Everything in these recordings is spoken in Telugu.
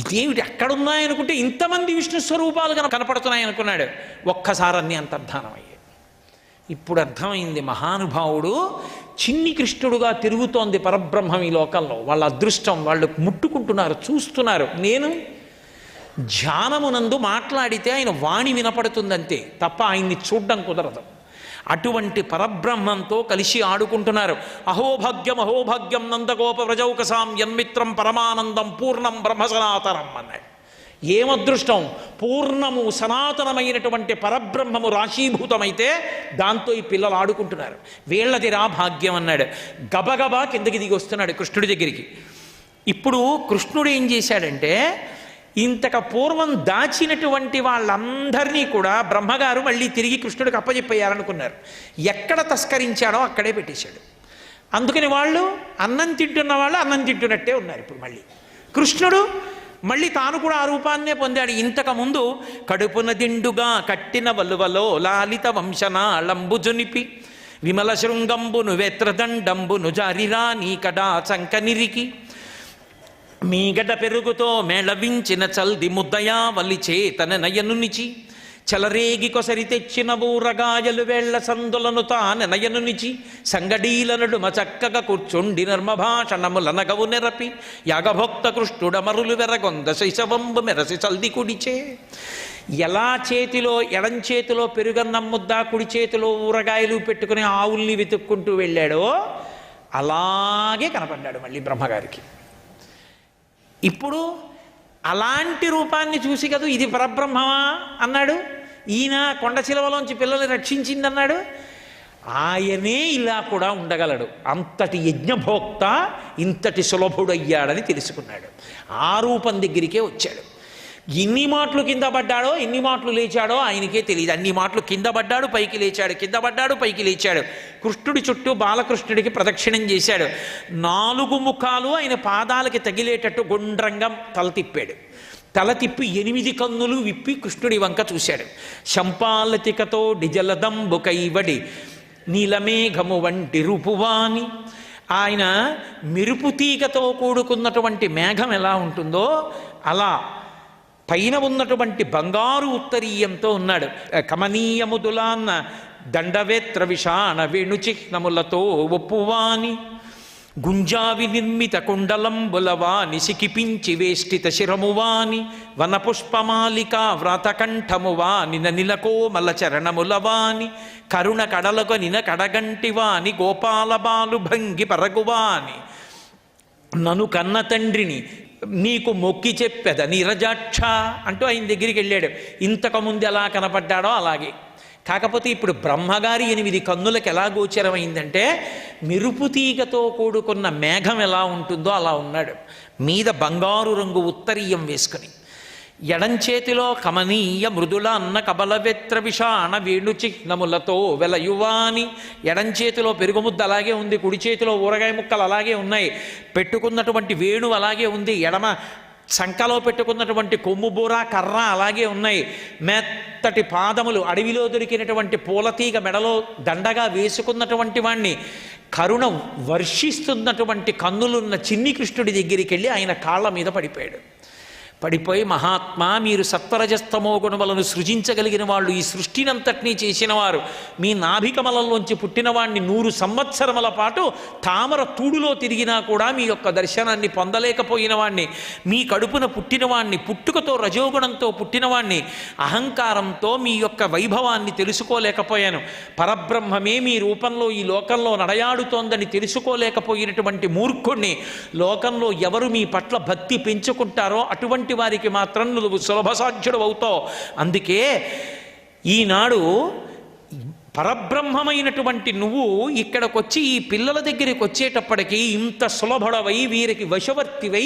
ఇదేమిటి ఎక్కడున్నాయనుకుంటే ఇంతమంది విష్ణు స్వరూపాలు కనపడుతున్నాయనుకున్నాడు. ఒక్కసారి అన్నీ అంతర్ధానమయ్యాయి. ఇప్పుడు అర్థమైంది, మహానుభావుడు చిన్ని కృష్ణుడుగా తిరుగుతోంది పరబ్రహ్మం ఈ లోకంలో. వాళ్ళ అదృష్టం, వాళ్ళు ముట్టుకుంటున్నారు, చూస్తున్నారు. నేను ధ్యానమునందు మాట్లాడితే ఆయన వాణి వినపడుతుందంతే తప్ప ఆయన్ని చూడ్డం కుదరదు. అటువంటి పరబ్రహ్మంతో కలిసి ఆడుకుంటున్నారు. అహోభాగ్యం అహోభాగ్యం నందగోప వ్రజౌకసాం యన్మిత్రం పరమానందం పూర్ణం బ్రహ్మ సనాతనం అన్నాడు. ఏమదృష్టం! పూర్ణము సనాతనమైనటువంటి పరబ్రహ్మము రాశీభూతమైతే దాంతో ఈ పిల్లలు ఆడుకుంటున్నారు. వీళ్ళది రా భాగ్యం అన్నాడు. గబగబా కిందకి దిగి వస్తున్నాడు కృష్ణుడి దగ్గరికి. ఇప్పుడు కృష్ణుడు ఏం చేశాడంటే, ఇంతకు పూర్వం దాచినటువంటి వాళ్ళందరినీ కూడా బ్రహ్మగారు మళ్ళీ తిరిగి కృష్ణుడికి అప్పచెప్పేయాలనుకున్నారు. ఎక్కడ తస్కరించాడో అక్కడే పెట్టేశాడు. అందుకని వాళ్ళు అన్నం తింటున్న వాళ్ళు అన్నం తింటున్నట్టే ఉన్నారు. ఇప్పుడు మళ్ళీ కృష్ణుడు మళ్ళీ తాను కూడా ఆ రూపాన్నే పొందాడు. ఇంతకుముందు కడుపున దిండుగా కట్టిన వలువలో లాలిత వంశనాళంబు జునిపి విమల శృంగంబును వేత్రదండంబును జారిరా నీ కడా చంకనిరికి మీగడ పెరుగుతో మేళవించిన చల్ది ముద్దయా వల్లి చేతన నయనునిచి చలరేగి కొసరి తెచ్చిన బూరగాయలు వేళ్ల సందులను తాన నయనునిచి సంగడీలనుడు మచక్కగా కూర్చుండి నర్మభాషణములనగవు నెరపి యాగభోక్త కృష్ణుడమరులు వెరగొంద శైశవంబు మెరసి చల్ది కుడిచే. ఎలా చేతిలో ఎడం చేతిలో పెరుగన్నం ముద్ద, కుడి చేతిలో ఊరగాయలు పెట్టుకుని ఆవుల్ని వెతుక్కుంటూ వెళ్ళాడో అలాగే కనపడ్డాడు మళ్ళీ బ్రహ్మగారికి. ఇప్పుడు అలాంటి రూపాన్ని చూసి కదా ఇది పరబ్రహ్మమా అన్నాడు. ఈయన కొండ చిలవలోంచి పిల్లల్ని రక్షించిందన్నాడు. ఆయనే ఇలా కూడా ఉండగలడు. అంతటి యజ్ఞభోక్త ఇంతటి సులభుడయ్యాడని తెలుసుకున్నాడు. ఆ రూపం దగ్గరికే వచ్చాడు. ఎన్ని మాటలు కింద పడ్డాడో, ఎన్ని మాటలు లేచాడో ఆయనకే తెలియదు. అన్ని మాటలు కింద పడ్డాడు, పైకి లేచాడు, కింద పడ్డాడు, పైకి లేచాడు. కృష్ణుడి చుట్టూ బాలకృష్ణుడికి ప్రదక్షిణం చేశాడు. 4 ముఖాలు ఆయన పాదాలకి తగిలేటట్టు గుండ్రంగా తల తిప్పాడు. తల తిప్పి 8 కన్నులు విప్పి కృష్ణుడి వంక చూశాడు. శంపాలతికతో డిజలదంబు కైవడి నీలమేఘము వంటి రూపువాని. ఆయన మెరుపు తీగతో కూడుకున్నటువంటి మేఘం ఎలా ఉంటుందో అలా పైన ఉన్నటువంటి బంగారు ఉత్తరీయంతో ఉన్నాడు. కమనీయముదులాన్న దండవేత్ర విషాణ వేణుచిహ్నములతో ఒప్పువాని గుంజావి నిర్మిత కుండలంబులవాని సికిపించి వేష్టిత శిరమువాని వనపుష్పమాలిక వ్రాతకంఠమువాని నిలకోమల చరణములవాని కరుణ కడలకు నిన కడగంటివాని గోపాల బాలు భంగి పరగువాని నను కన్న తండ్రిని నీకు మొక్కి చెప్పెద నీరజాక్ష అంటూ ఆయన దగ్గరికి వెళ్ళాడు. ఇంతకుముందు ఎలా కనపడ్డాడో అలాగే. కాకపోతే ఇప్పుడు బ్రహ్మగారి 8 కన్నులకు ఎలా గోచరమైందంటే, మెరుపు తీగతో కూడుకున్న మేఘం ఎలా ఉంటుందో అలా ఉన్నాడు. మీద బంగారు రంగు ఉత్తరీయం వేసుకుని, ఎడంచేతిలో కమనీయ మృదుల అన్న కబలవెత్ర విషాణ వేణు చిహ్నములతో వెలయువాని. ఎడంచేతిలో పెరుగుముద్ద అలాగే ఉంది, కుడి చేతిలో ఊరగాయ ముక్కలు అలాగే ఉన్నాయి, పెట్టుకున్నటువంటి వేణు అలాగే ఉంది, ఎడమ సంకలో పెట్టుకున్నటువంటి కొమ్ము బూర కర్ర అలాగే ఉన్నాయి. మెత్తటి పాదములు, అడవిలో దొరికినటువంటి పూలతీగ మెడలో దండగా వేసుకున్నటువంటి వాణ్ణి, కరుణ వర్షిస్తున్నటువంటి కన్నులున్న చిన్ని కృష్ణుడి దగ్గరికి వెళ్ళి ఆయన కాళ్ళ మీద పడిపోయాడు. పడిపోయి, మహాత్మా, మీరు సత్వరజస్తమో గుణములను సృజించగలిగిన వాళ్ళు, ఈ సృష్టినంతటినీ చేసినవారు, మీ నాభికమలంలోంచి పుట్టినవాణ్ణి 100 సంవత్సరముల పాటు తామర తూడులో తిరిగినా కూడా మీ యొక్క దర్శనాన్ని పొందలేకపోయిన వాణ్ణి, మీ కడుపున పుట్టినవాణ్ణి, పుట్టుకతో రజోగుణంతో పుట్టినవాణ్ణి, అహంకారంతో మీ యొక్క వైభవాన్ని తెలుసుకోలేకపోయాను. పరబ్రహ్మమే మీ రూపంలో ఈ లోకంలో నడయాడుతోందని తెలుసుకోలేకపోయినటువంటి మూర్ఖుణ్ణి. లోకంలో ఎవరు మీ పట్ల భక్తి పెంచుకుంటారో అటువంటి వారికి మాత్రం నువ్వు సులభసాధ్యుడు అవుతావు. అందుకే ఈనాడు పరబ్రహ్మమైనటువంటి నువ్వు ఇక్కడికొచ్చి ఈ పిల్లల దగ్గరికి వచ్చేటప్పటికీ ఇంత సులభుడవై వీరికి వశవర్తివై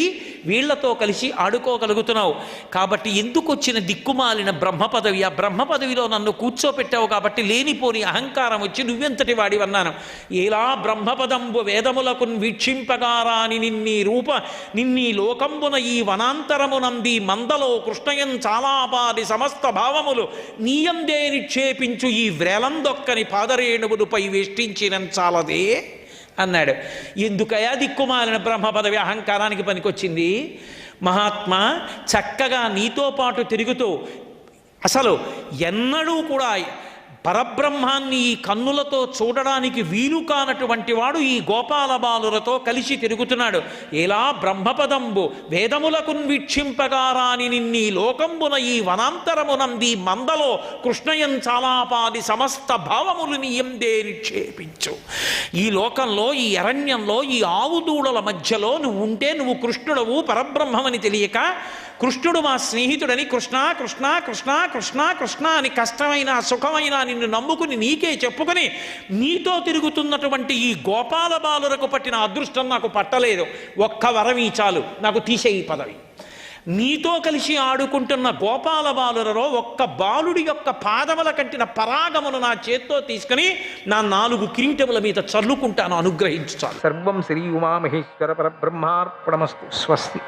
వీళ్లతో కలిసి ఆడుకోగలుగుతున్నావు. కాబట్టి ఎందుకు వచ్చిన దిక్కుమాలిన బ్రహ్మ పదవి? ఆ బ్రహ్మ పదవిలో నన్ను కూర్చోపెట్టావు కాబట్టి లేనిపోని అహంకారం వచ్చి నువ్వెంతటి వాడివన్నాను. ఎలా బ్రహ్మపదంబు వేదములకు వీక్షింపగారాని నిన్నీ లోకంబున ఈ వనాంతరమునంది మందలో కృష్ణయం చాలాపాది సమస్త భావములు నీయందే నిక్షేపించు ఈ వ్రేలందొక్కని పాదరేణువులపై వేష్టించిన చాలదే అన్నాడు. ఎందుకయా దిక్కుమాలిన బ్రహ్మ పదవి అహంకారానికి పనికొచ్చింది? మహాత్మా చక్కగా నీతో పాటు తిరుగుతూ అసలు ఎన్నడూ కూడా పరబ్రహ్మాన్ని ఈ కన్నులతో చూడడానికి వీలు కానటువంటి వాడు ఈ గోపాల బాలులతో కలిసి తిరుగుతున్నాడు. ఎలా బ్రహ్మపదంబు వేదములకు వీక్షింపగారాని నిన్నీ లోకంబున ఈ వనాంతరమునంది మందలో కృష్ణయం చాలాపాది సమస్త భావములు నీయందే నిక్షేపించు. ఈ లోకంలో ఈ అరణ్యంలో ఈ ఆవు దూడల మధ్యలో నువ్వు ఉంటే నువ్వు కృష్ణుడవు పరబ్రహ్మమని తెలియక కృష్ణుడు మా స్నేహితుడని కృష్ణ కృష్ణ కృష్ణ కృష్ణ కృష్ణ అని కష్టమైన సుఖమైన నిన్ను నమ్ముకుని నీకే చెప్పుకొని నీతో తిరుగుతున్నటువంటి ఈ గోపాల బాలురకు పట్టిన అదృష్టం నాకు పట్టలేదు. ఒక్క వరమీ చాలు, నాకు తీసేయి పదవి. నీతో కలిసి ఆడుకుంటున్న గోపాల బాలులలో ఒక్క బాలుడి యొక్క పాదముల కంటిన పరాగమును నా చేత్తో తీసుకుని నా 4 కిరీటముల మీద చల్లుకుంటాను, అనుగ్రహించు చాలు. సర్వం శ్రీ ఉమామహేశ్వర పరబ్రహ్మార్పణమస్తు. స్వస్తి.